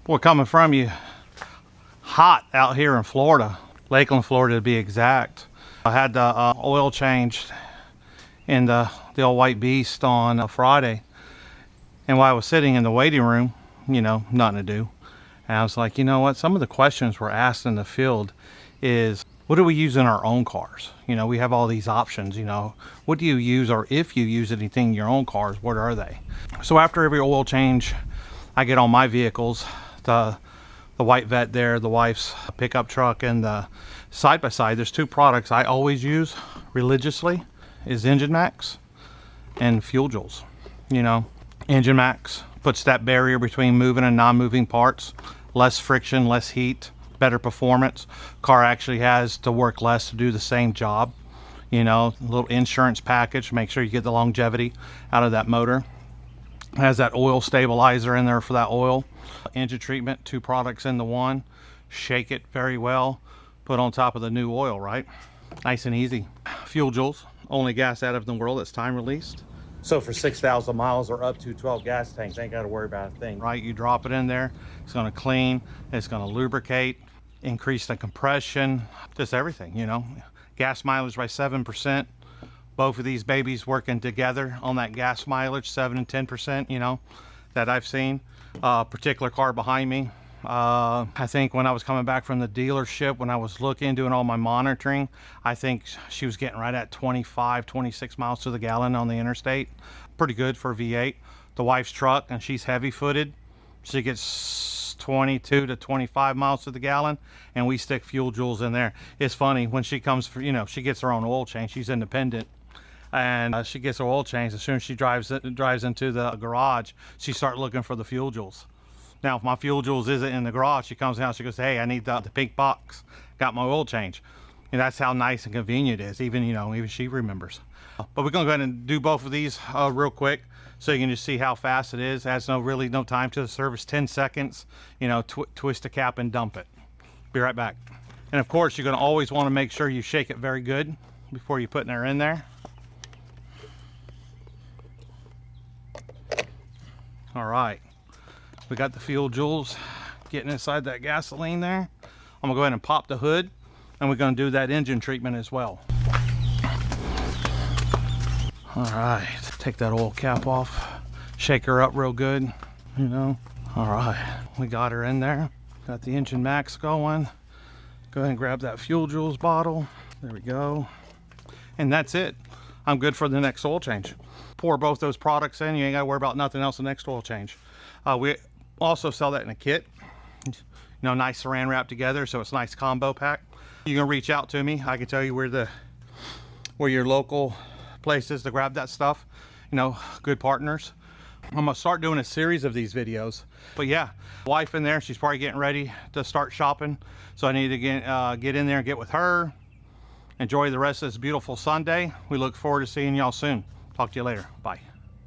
Boy, coming from you, hot out here in Florida, Lakeland, Florida to be exact. I had the oil changed in the old White Beast on a Friday, and while I was sitting in the waiting room, you know, nothing to do, and I was like, you know what, some of the questions we're asked in the field is, what do we use in our own cars? You know, we have all these options, you know, what do you use, or if you use anything in your own cars, what are they? So after every oil change I get on my vehicles, the white Vet there, the wife's pickup truck, and the side-by-side, there's two products I always use religiously, is Engine Max and Fuel Joules. You know, Engine Max puts that barrier between moving and non-moving parts, less friction, less heat, better performance. Car actually has to work less to do the same job. You know, a little insurance package, make sure you get the longevity out of that motor. It has that oil stabilizer in there for that oil. Engine treatment, two products into one. Shake it very well, put on top of the new oil, right? Nice and easy. Fuel Joules, only gas out of the world that's time released. So for 6,000 miles or up to 12 gas tanks, ain't got to worry about a thing, right? You drop it in there, it's going to clean, it's going to lubricate, increase the compression, just everything, you know. Gas mileage by 7%. Both of these babies working together on that gas mileage, 7 and 10%, you know, that I've seen. Particular car behind me, I think when I was coming back from the dealership, when I was looking, doing all my monitoring, I think she was getting right at 25, 26 miles to the gallon on the interstate. Pretty good for a V8. The wife's truck, and she's heavy-footed, she gets 22 to 25 miles to the gallon, and we stick Fuel Joules in there. It's funny, when she comes for, you know, she gets her own oil change, she's independent, and she gets her oil change. As soon as she drives into the garage, she starts looking for the Fuel Joules. Now, if my Fuel Joules isn't in the garage, she comes out, she goes, hey, I need the pink box, got my oil change. And that's how nice and convenient it is. Even, you know, even she remembers. But we're gonna go ahead and do both of these real quick, so you can just see how fast it is. It has really no time to the service, 10 seconds, you know, twist the cap and dump it. Be right back. And of course, you're gonna always wanna make sure you shake it very good before you put her in there. All right, we got the Fuel Joules getting inside that gasoline there. I'm gonna go ahead and pop the hood, and we're gonna do that engine treatment as well. All right, take that oil cap off, shake her up real good, you know. All right, we got her in there, got the Engine Max going. Go ahead and grab that Fuel Joules bottle. There we go. And that's it. I'm good for the next oil change. Pour both those products in, you ain't gotta worry about nothing else the next oil change. We also sell that in a kit, you know, nice saran wrap together, so it's a nice combo pack. You can reach out to me, I can tell you where your local place is to grab that stuff, you know, good partners. I'm gonna start doing a series of these videos. But yeah, wife in there, she's probably getting ready to start shopping, so I need to get in there and get with her. Enjoy the rest of this beautiful Sunday. We look forward to seeing y'all soon. Talk to you later. Bye.